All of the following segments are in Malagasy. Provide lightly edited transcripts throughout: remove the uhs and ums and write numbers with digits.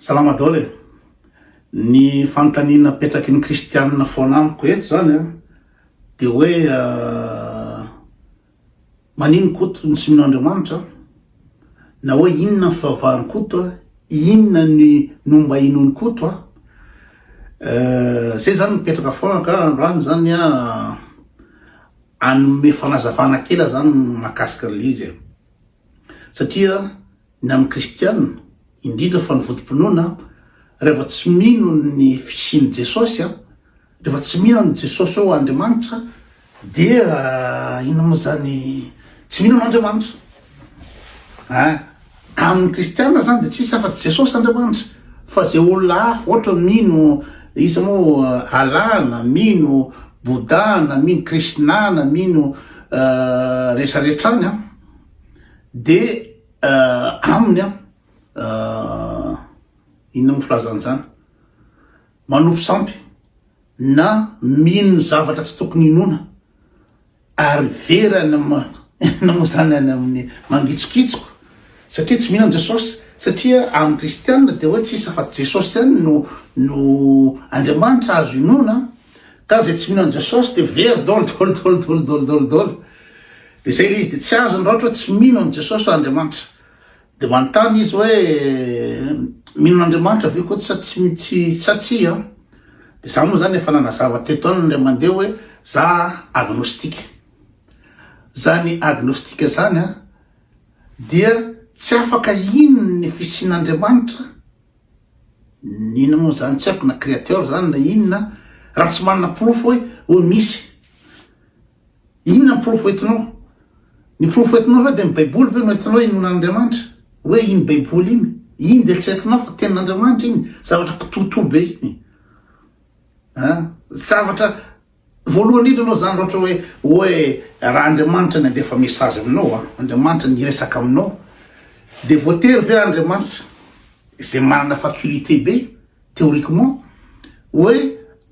Salama daholo ny fanontaniana petraky ny kristianina foana amiko eto zany de hoe manino koto ny sy mino Andriamanitra na hoe inona ny fivavahany koto inona ny nomba inony koto zay zany mipetraka foana ka androany zany anome fanazavana kely zany mahakasika l'izy satria ny amin'ny kristianina indrindra fa ny vodim-pinoana rehefa tsy mino ny fisiany Jesosy rehefa tsy mino ny Jesosy ao Andriamanitra dia ino moa zany tsy mino n'Andriamanitra amin'ny kristianina zany de tsisy afa-tsy Jesosy Andriamanitra fa zay olona hafa ohatra mino izy moa alana mino bodana mino kristinana mino rehetrarehetrany de aminy inona mo filazany zany manompo sampy na mino zavatra tsy tokony inona ary verany na mo zany any amin'ny mangitsokitsoko satria tsy mino Jesosy satria amin'ny kristianina de hoe tsisy afa-tsy Jesosy ihany no Andriamanitra azo inona ka zay tsy mino Jesosy de very dolo de zay le izy de tsy azo raha ohatra hoe tsy mino Jesosy Andriamanitra de manontany izy hoe mino Andriamanitra ve koa tsy satsia de za moa zany efa nanazava teto any le mandeha hoe za agnostika zany agnostika zany dia tsy afaka inona ny fisian'Andriamanitra inona moa zany tsy haiko na créateur zany na inona raha tsy manana profo hoe misy inona ny profo etinao ny profo etinao hoe de ny baiboly ve no etinao inon'Andriamanitra hoe iny baiboly iny de eritreretinao fa tenin'Andriamanitra iny zavatra pitoto be iny zavatra voalohany indrindra anao zany ohatra hoe raha Andriamanitra ny andefa mesazy aminao Andriamanitra ny resaka aminao de voatery ve Andriamanitra zay manana faculté be théoriquement hoe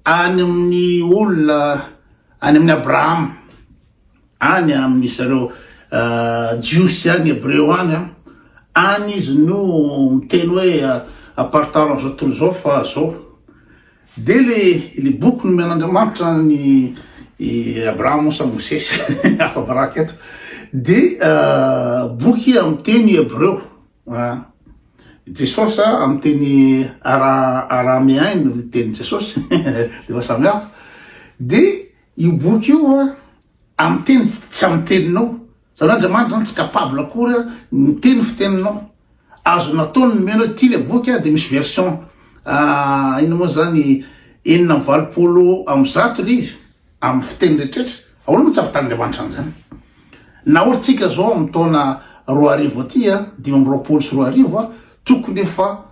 any amin'ny olona any amin'ny Abraham any amin'ny zareo jiosy any hebreo any izy no miteny hoe apartaro an'izao tontolo zao fa zao de le boky no men'Andriamanitra ny Abraham mosa Mosesy afa baraky eto de boky amin'ny teny hebreo Jesosy amin'ny teny araméen no teny Jesosy efa samy hafa de io boky io amin'ny teny tsy amin'ny teninao zany Andriamanitra tsy capable akory miteny fiteninao azo nataony nomena hoe ty le boky de misy version ino moa zany 980 le izy amin'ny fiteny rehetrarehetra ahoana moa tsy afitan'Andriamanitra an'izany na ohatsika zao amin'ny taona 2000 aty 520 tokony efa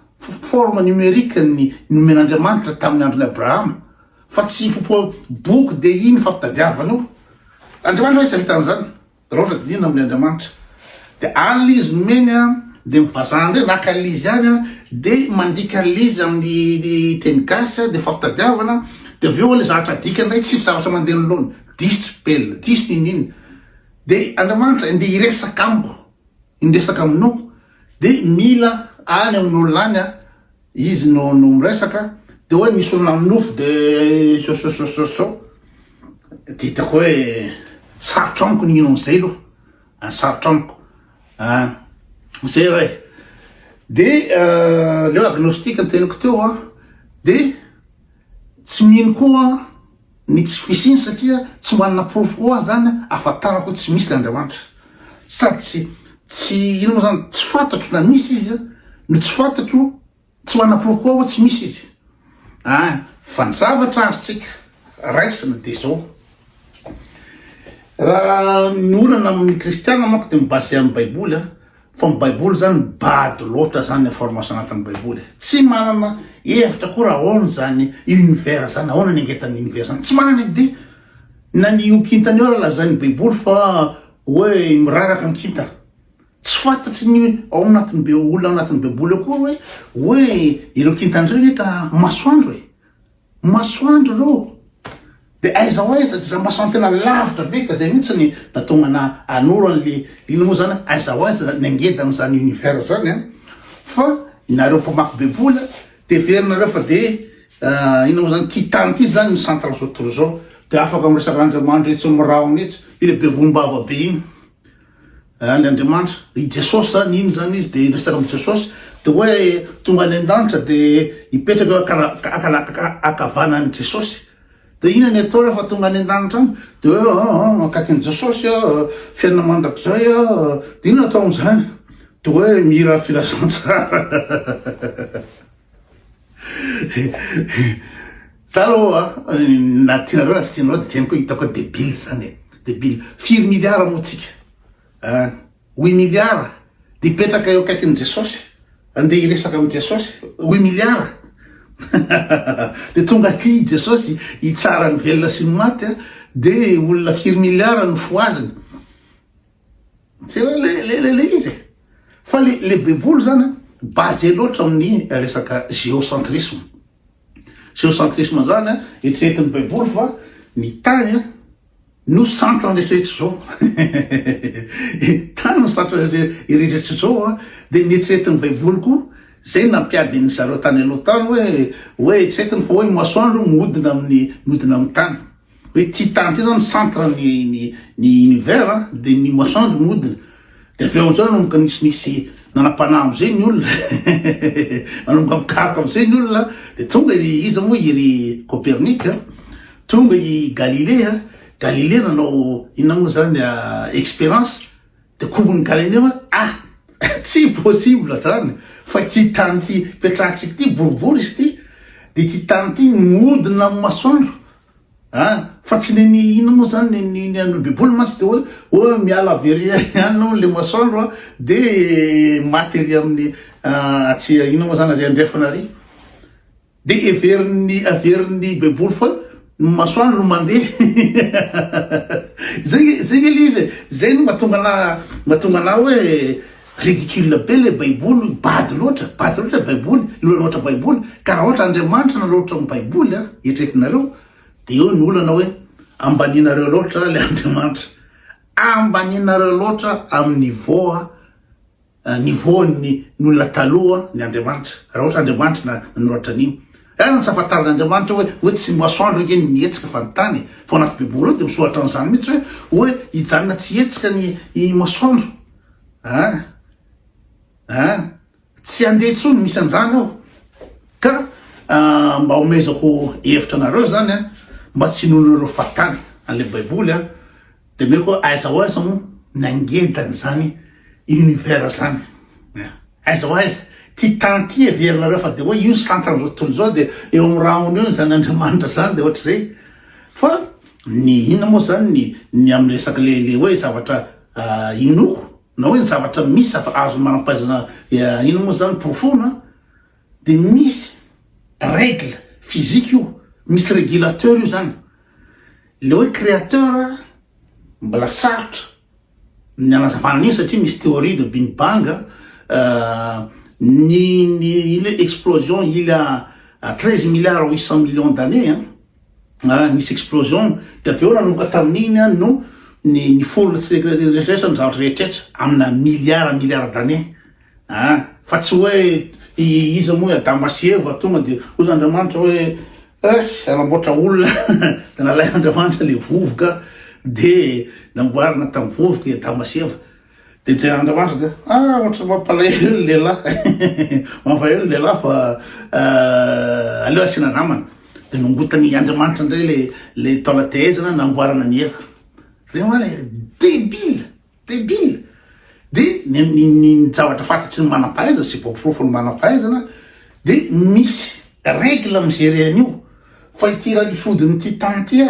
forme numérique ny nomen'Andriamanitra tamin'ny andron'ny Abraham fa tsy fopo boky de iny fampitadiavana io Andriamanitra hoe tsy ahitan'izany raha ohatra dinina amin'ny Andriamanitra de alina izy nomeny de mivazahany naka lizy any de mandika lizy amin'ny teny gasy de fampitadiavana de aveo le zavatra dikany ray tsisy zavatra mandeha nolony dispel diso ininy de Andriamanitra ande iresaka amiko indresaka aminao de mila any amin'olona any izy no miresaka de hoe misy olona minofo de so de hitako hoe sarotra amiko ny ino am'izay aloha sarotra amiko zay ray de leo agnostika ny teniko teo de tsy mino koa ny tsy fisiny satria tsy manana profo koa zany afatarako tsy misy l'Andriamanitra sady tsy ino moa zany tsy fantatro na misy izy no tsy fantatro tsy manana profo koa tsy misy izy fa ny zavatra azotsika raisina de zao raha ny olana amin'ny kristianina manko de mibasy amin'ny baiboly fa ny baiboly zany bady loatra zany information anatin'ny baiboly tsy manana hevitra koa raha ahoana zany univers zany ahoana ny angetan'ny univers zany tsy manana idée na ny okintany eo raha lazany baiboly fa hoe miraraka ny kintana tsy fantatry ny ao anatin'ny olona anatin'ny baiboly ao koa hoe ireo kintany reo ka masoandro masoandro reo de aiza hoaiza za masoandro tena lavitra be ka zay mihitsy ny natonga anora an'le ino moa zany aiza hoaiza ny angedany zany univers zany fa inareo mpamaky beboly de verynareo fa de ino moa zany ty tany ty zany ny centre zao tontolo zao de afaka amresaky Andriamanitra etsy mirahony etsy ile bevolim-bava be igny ny Andriamanitra i Jesosy zany ino zany izy de resaky amy Jesosy de hoe tonga any an-danitra de ipetraky akavanany Jesosy de ina ny atao rehefa tonga any an-danitra any de hoe akakiny Jesosy fiainana mandrakizay de ino atao am'zany de hoe mira filazantsara za aloha na tianareo na tsy tianareo de tiany koa hitako débile zany débile 4 milliards moa tsika 8 milliards de ipetraka eo akaikin'ny Jesosy andeha iresaka amy Jesosy 8 milliards de tonga ty Jesosy itsara ny velona sy ny maty de olona 4 milliards ny foaziny tsy le izy fa le beboly zany basé loatra amin'ny resaka géocentrisme zany eritreretin'ny beboly fa ny tany no centre rehetrarehetra zao tany no centre rehetrarehetra zao de nieritreretin'ny beboly koa zay nampiadiny zareo tany aloha tany hoe eritreretiny fa hoe masoandro mihodina amin'ny tany hoe ty tany ty zany centre ny univers de ny masoandro mihodina de aveo am'zao nanomboka nisy nanam-panahy am'zay ny olona nanomboka mikaroka am'zay ny olona de tonga izy moa iry Copernic tonga i Galilée nanao inona moa zany expérience de kombony Galilée tsy possible zany fa ty tany ty petrahantsika ty boribory izy ty de ty tany ty mihodina amy masoandro fa tsy neny ino moa zany ny an'olo beboly masy de hoe miala avery anao le masoandro de maty ery amin'ny atsy ino moa zany ary andrefana ary de averin'ny beboly fa masoandro mandeha zay nge izy zay no mahatonga na hoe ridicule be le baiboly bady loatra baiboly loatra baiboly ka raha ohatra Andriamanitra na loatra amy baiboly eritreretinareo de eo ny olana hoe ambaninareo loatra le Andriamanitra ambaninareo loatra amin'ny niveau ny olona taloha ny Andriamanitra raha ohatra Andriamanitra nanoratra an'iny ny tsy afantaran'Andriamanitra hoe tsy masoandro eke nietsika fa ny tany fa anaty beboly de misoratra an'izany mihitsy hoe hijanona tsy etsika ny masoandro tsy andeha tsony misy an'izany ao ka mba omezako hevitra anareo zany mba tsy nonareo fatany an'le baiboly de meo koa aiza ho aiza moa nangedany zany univers zany aiza ho aiza ty tany ty everinareo fa de hoe io centre am'zao tontolo zao de eo amy rahony eo zany Andriamanitra zany de ohatra zay fa ny inona moa zany ny amy resaky le hoe zavatra inoko na hoe ny zavatra misy azo manampahaizana ino moa zany profona de misy règle physique io misy régulateur io zany le hoe créateur mbola sarotra ny anazavana an'iny satria misy théorie de Big Bang le explosion il y a 13 milliards 800 millions d'années nisy explosion de aveo nanomboka tamin'iny no ny forona tsy rehetrarehetra ny zavatra rehetrarehetra amina milliard d'années fa tsy hoe izy moa Adama sy Eva tonga de ozy Andriamanitra hoe anamboatra olona de nalay Andriamanitra le vovoka de namboarina tamin'ny vovoka Adama sy Eva de jery Andriamanitra de ohatra mampalahelo ny lehilahy mampalahelo ny lehilahy fa aleo asiana namana de nongotany Andriamanitra indray le taolatehezana namboarana ny Eva débile de ny zavatra fantatry ny manam-pahaizana sy poprofo ny manam-pahaizana de misy règle am'zay an'io fa ity raha ny fodiny ty tany ty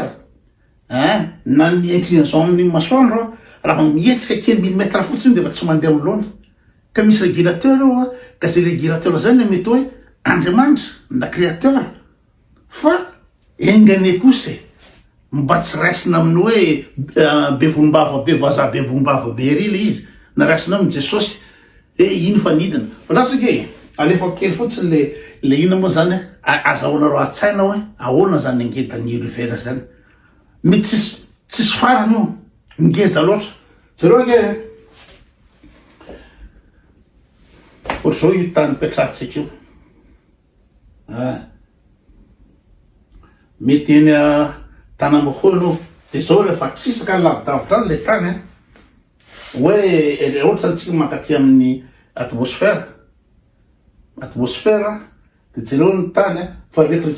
na ny inclinaison amin'ny masoandro raha mietsika kely millimetre fotsiny de fa tsy mandeha am'loana ka misy régulateur io ka zay régulateur zany mety hoe Andriamanitra na créateur fa engane kosa mba tsy raisina amin'ny hoe be volombava be vazaha be volombava be ery le izy na raisina amin'ny Jesosy ino fa nidina fa lasake alefa kely fotsiny le ina moa zany azahoanareo atsaina hoe ahoana zany angedany univers zany mety tsisy farany io ngeza loatra zareo ake ohatr'izao io tany petrahantsika io mety eny Tanambakô anao de zao rehefa kisaka lavidavitra any le tany hoe ohatra antsika mankaty amin'ny atmosphère de jereo ny tany fa reto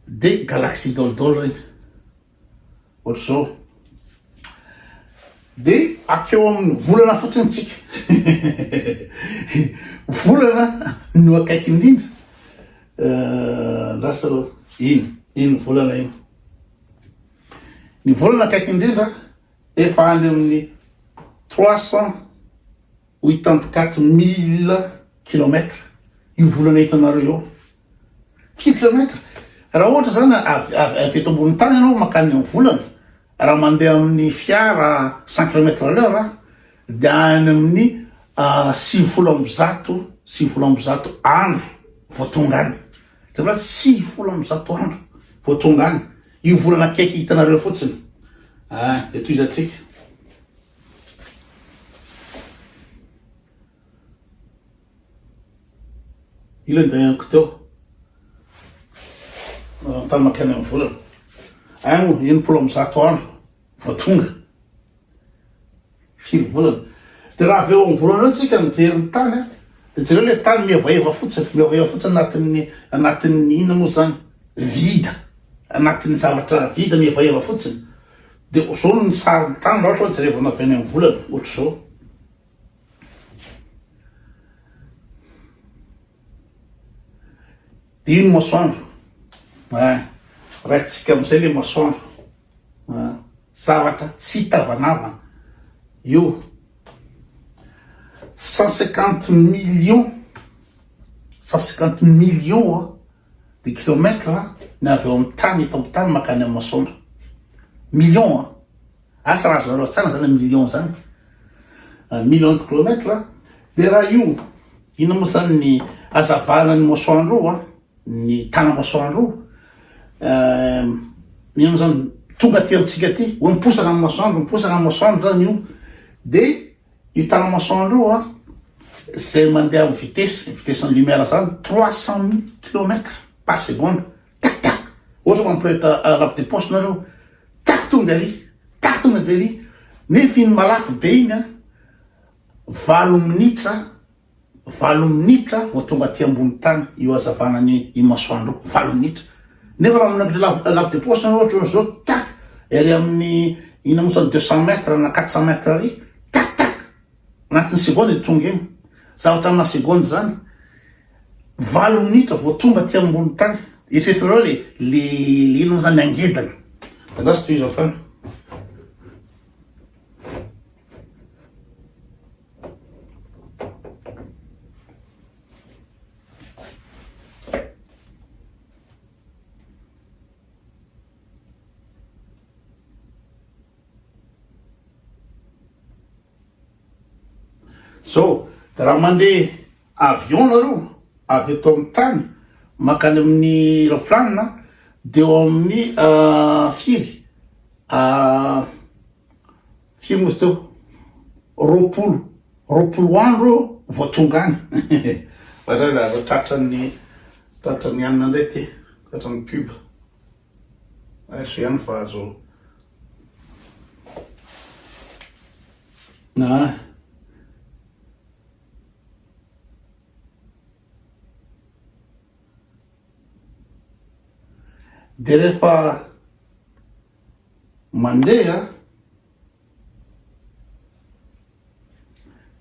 de galaxie daolidolo reny ohatr'izao de akeo amin'ny volana fotsiny tsika volana no akaiky indrindra lasa ino volana ino ny volana akaiky indrindra efa any amin'ny 384 000 kilomètres io volana hitanareo eo 10 kilomètres raha ohatra zany avy eto ambony tany ianao makany amin'ny volana raha mandeha amin'ny fiara 100 km/h de any amin'ny 900 andro vao tonga any zavatra 900 andro vao tonga any io volana akaiky hitanareo fotsiny de toizatsika ilany dagnako teo tany makany amin'ny volana agny 900 andro vao tonga firy volana de raha avy eo amin'ny volana eo tsika mijery ny tany de jereo le tany miavaeva fotsiny anatin'ny ina moa zany vida anatin'ny zavatra vida miavaeva fotsiny de zao ny sary ny tany raha ohatra jerevana avy any amin'ny volana ohatr'izao de ino masoandro raitsika amizay le masoandro zavatra tsy tavanavana io 150 millions de kilomètres ny avy eo amin'ny tany eto amin'ny tany makany amin'ny masoandro millions asa raha zareo tsara zany millions zany millions de kilomètres de raha io ino moa zany ny azavana ny masoandro io ny tana masoandro io ino zany tonga aty amitsika aty hoe miposaka amin'ny masoandro zany io de io tana masoandro io zay mandeha amin'ny vitesse ny lumière zany 300 000 kilomètres par seconde tac ohatra mampirehitra lampe de poche nareo tac tonga de ary nefa iny malaky be iny 8 minitra vao tonga aty ambony tany io azavana ny masoandro 8 minitra nefa raha manapitra lampe de poche nareo ohatra zao tac ery amin'ny ina moa 200 mètres na 400 mètres ary tac anatin'ny seconde tonga eny zavatra amina seconde zany 8 minitra vao tonga aty ambony tany eritreretrareo le ino zany angedana angasy toy izao tany so de raha mandeha avion nareo avy eto amin'ny tany makany amin'ny roplanina de eo amin'ny firy mosy teo roapolo andro vao tonga any fa tratran'ny anina ndray ty tratran'ny pub so ihany fa azo de rehefa mandeha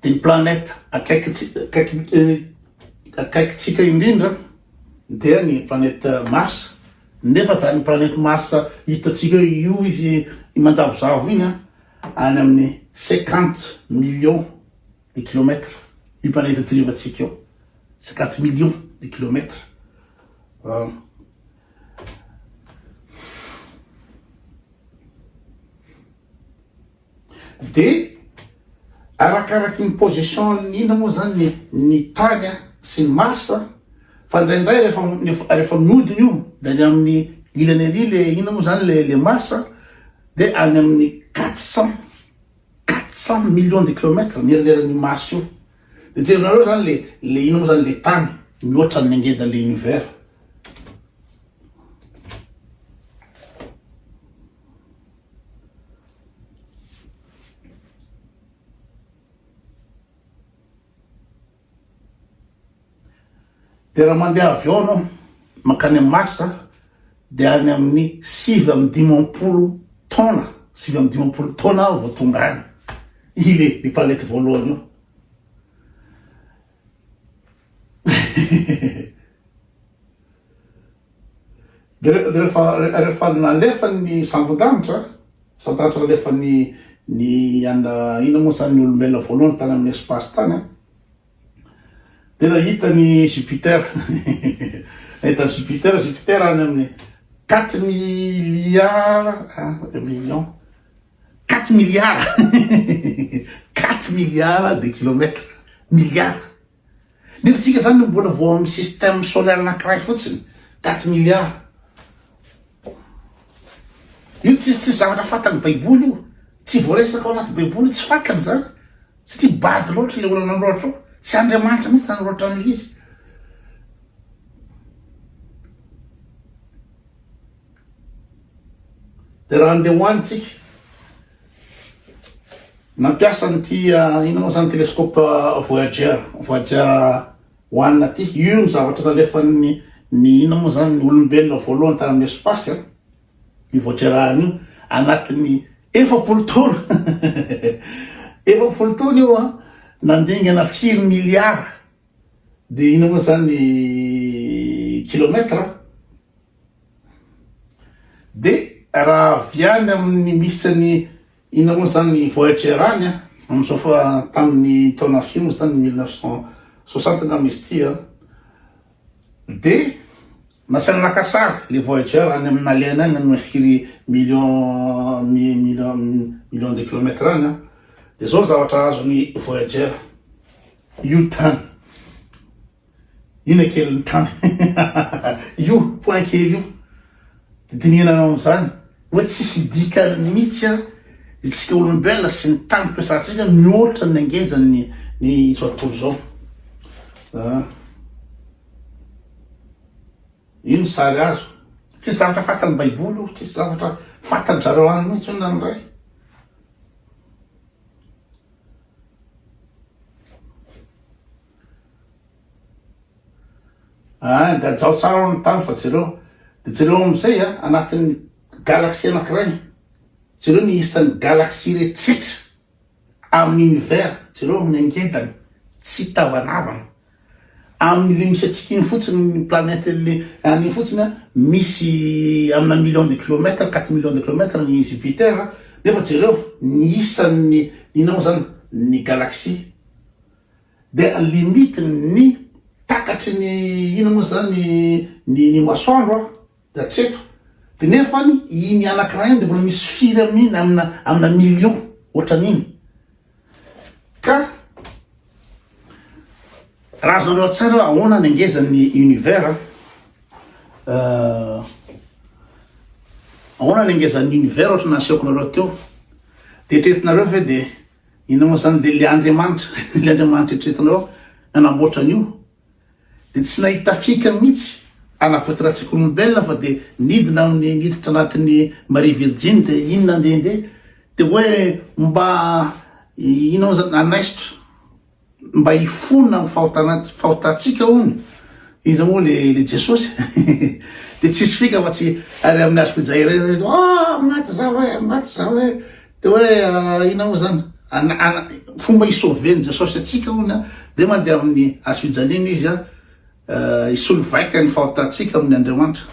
de ny planète akaikitsika indrindra de ny planète Mars nefa zany planète Mars hitatsika io izy manjavozavo iny any amin'ny 50 millions de kilomètres io planète jerevatsika eo 50 millions de kilomètres de arakaraky ny position ina moa zany ny tany sy ny Mars fa ndraindray rehefa miodiny io de any amin'ny ilany ery le ina moa zany le Mars de any amin'ny 400 millions de kilomètres ny erilerin'ny Mars io de jerinareo zany le ino moa zany le tany mihoatra ny angeda le univers. De raha mandeha avion anao makany amin'ny Mars de any amin'ny 5 taona 5 taona vao tonga any le planète voalohany io. De rehefa nalefa ny sambon-danitra nalefa ny ana ino moa zany ny olombelona voalohany tany amin'ny espace tany de nahita ny Jupiter. Nahita Jupiter any amin'ny 4 milliards 4 milliards de kilomètres milliards. Nefa tsika zany mbola vao amin'ny système solaire anankiray fotsiny 4 milliards. Io tsy zavatra fatany baiboly io, tsy voaresaka ao anaty baiboly, tsy fatany zany satria bady loatra le olana loatra io, tsy Andriamanitra mihitsy nanoloatra an'izy. De raha andeha hoanitsika nampiasa n'ity ino moa zany télescope Voyager 1 ty, io ny zavatra nalefa ny ino moa zany ny olombelona voalohany tany amin'ny espace io Voyager io anatin'ny 40 taona. 40 taona io nandingana 4 milliards de ino moa zany kilomètres. De raha viany amin'ny misy ino moa zany Voyager any amin'izao fa tamin'ny taona firy moa zany 1960 na misy ty de nasiana nakasary le Voyager any amin'ny alena any amin'ny 4 millions de kilomètres any de zao zavatra azony Voyager io tany ino akelin'ny tany io point kely io de dinihana am'zany hoe tsisy dika mihitsy isika olombelona sy ny tany mpiasatsika mihoatra ny angezany ny zao tontolo zao. Io ny sary azo, tsy zavatra fatany baiboly, tsy zavatra fatany zareo any mihitsy io nanoray. De ajao tsara ao ny tany fa jereo amizay anatin'ny galaxie anankiray, jereo ny isan'ny galaxie rehetrretra amin'ny univers, jereo amin'ny angedany tsy tavanavana amin'ny le misy atsika iny fotsiny ny planète le any fotsiny misy amina millions de kilomètres 4 millions de kilomètres ny Jupiter, nefa jereo ny isan'ny ino moa zany ny galaxie de limite ny takatry ny ino moa zany ny masoandro de atreto. De nefa iny anankiray iny de mbola misy firy aminy amina million ohatran'iny. Ka raha azonareo tsara ahoana ny angezan'ny univers, ahoana ny angezan'ny univers ohatra nasehoko nareo teo. De etretinareo ve de ino moa zany de le Andriamanitra etretinareo nanamboatra an'io de tsy nahita fika mihitsy anafotratsika olombelona fa de nidina amin'ny niditra anatin'ny Marie Virgine de iny nandehandeha de hoe mba ino zany anaisitra mba hifona ny fahotatsika ony izy moa le Jesosy. De tsisy fika fa tsy ary amin'ny azo fijairana maty zao hoe de hoe ino moa zany fomba hisoveny Jesosy atsika ony de mandeha amin'ny azo fijaniny izy isolo vaika ny fahotatsika amin'ny Andriamanitra.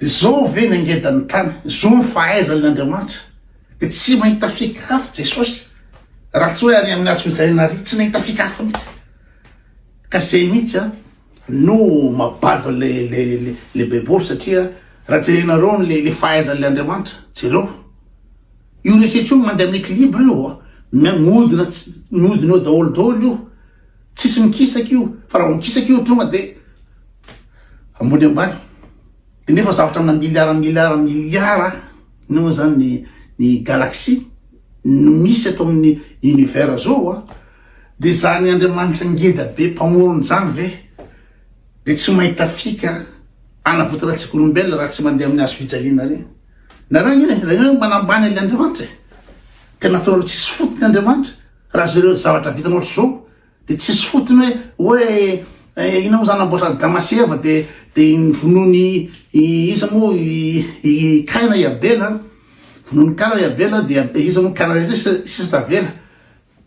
De zao ve ny angedany tany, zao ny fahaizany Andriamanitra, de tsy mahita fikafo Jesosy raha tsy hoe ary amin'ny azo fijanina ary tsy nahita fikafo mihitsy. Ka zay mihitsy no mabalo le baiboly satria raha jerenareo le fahaizan'le Andriamanitra, jereo io rehetraretra io mandeha amin'ny équilibre io mihodina eo daholo io, tsisy mikisaka io, fa raha mikisaka io tonga de ambony ambany. De nefa zavatra amina milliard ino moa zany ny galaxie misy ato amin'ny univers zao de zany Andriamanitra ngeda be mpamorony zany ve de tsy mahita fika anavota rahatsika olombelona raha tsy mandeha amin'ny azo fijaliana reny nareo manambany ale Andriamanitra tena atao tsisy fotony Andriamanitra raha zareo zavatra vitanao zao de tsisy fotony hoe ina moa zany amboasary Damaseva de vonony iza moa i Kaina i Abela vonony Kaina i Abela de iza moa Kaina rehetra sisa tavela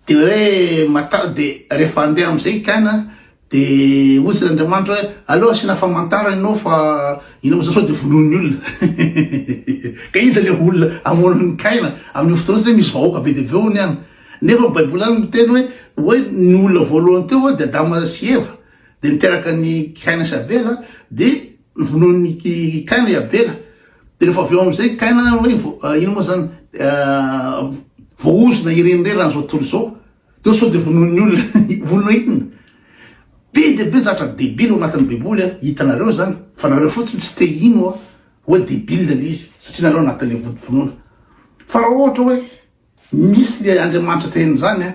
de hoe de rehefa andeha am'izay Kaina de ozy Andriamanitra hoe aloha asina famantara ianao fa ina moa sao de vonony olona ka izy le olona amon'ny Kaina amin'ny fotoana zay misy vahoaka be de be hony any nefa baiboly any miteny hoe ny olona voalohany teo de Adama sy Eva de niteraka ny Kaina sy Abela de vonony Kaina i Abela de rehefa avy eo am'izay Kaina hoe ino moa zany voaozona irenireny raha zao tontolo zao de sao de vonony olona vonona inona be de be zatra debile ao anatin'ny baiboly hitanareo zany fa nareo fotsiny tsy te ino hoe debile le izy satria nareo anatin'le vodim-ponoana fa raha ohatra hoe misy le Andriamanitra teny zany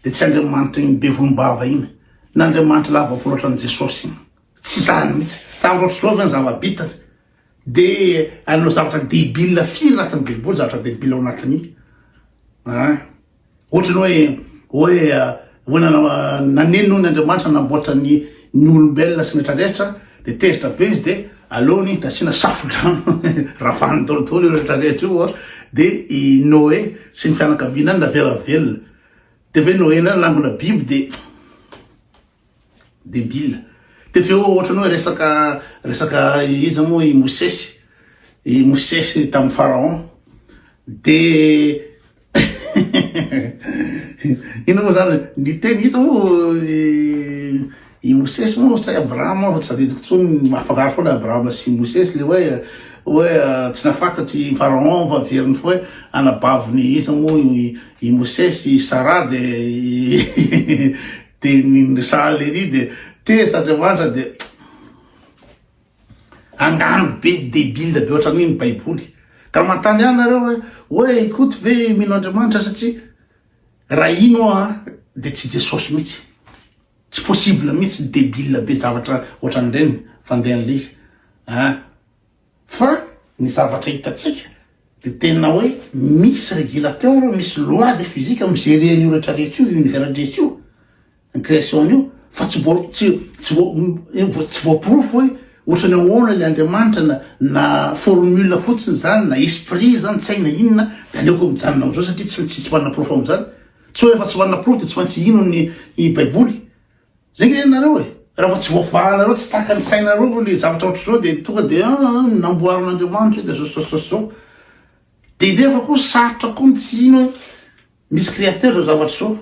de tsy Andriamanitra iny be volombava iny na Andriamanitra lava volatra an Jesosy iny tsy zany mihitsy zavatra zao zany zava-bitany de anao zavatra debile firy anatin'ny baiboly zavatra debile ao anatin'iny ohatrany hoe naneno ny Andriamanitra namboatra ny olombelona sy rehetrarehetra de tezitra be izy de alohany da asina safodrano ravany daholo rehetrarehetra io de i Noé sy ny fianakaviana any navelavelona de ve Noé nany langona biby de debile de ve ohatrany hoe resaka iza moa i Mosesy tamin'ny Pharaon de ino moa zany ny teny iza moa i Mosesy moa say Abrahama fa tsy sadidiko tsony mafangaro foana Abrahama sy Mosesy le hoe tsy nafantatry Pharaon fa veriny fo hoe anabaviny iza moa i Mosesy Sara de ny Sahaleri de teza Andriamanitra de angano be debile be ohatran'iny ny baiboly ka mantany any nareo hoe ikoty ve mino Andriamanitra satria raha ino de tsy Jesosy mihitsy tsy possible mihitsy debile be zavatra ohatran'ireny fandehan'le izy fa ny zavatra hitatsika de tena hoe misy régulateur misy loi de physique migeren'io rehetrarehetra io univers rehetra io ny création io fa tsy voapirofo hoe ohatrany ahoana le Andriamanitra na formule fotsiny zany na esprit zany tsy haina inona de aleoko mijanona am'izao satria tsy manana-pirofo am'zany tsy hoe efa tsy manana-pirofo de tsy maintsy ino ny baiboly zay nge nareo raha fa tsy voavahanareo tsy tahaka ny sainareo le zavatra ohatra zao de tonga de namboarin'Andriamanitra de zao de nefa koa sarotra koa tsy ino hoe misy créateur zao zavatra zao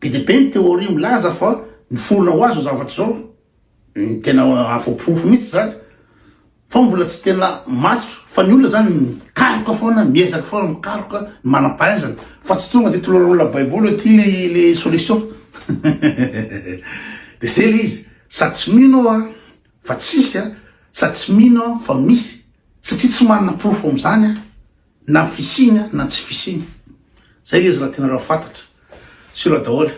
be de be ny théorie milaza fa ny folona ho azy zao zavatra zao tena avoapirofo mihitsy zany fa mbola tsy tena matso fa ny olona zany mikaroka foana miezaka foana mikaroka manam-pahaizana fa tsy tonga de toloran'olona baiboly hoe ty le solution de zay le izy sa tsy mino fa tsisy sa tsy mino fa misy satria tsy manana pirofo am'zany na fisiny na tsy fisiny zay le izy raha tena raha fantatra sy raha daholo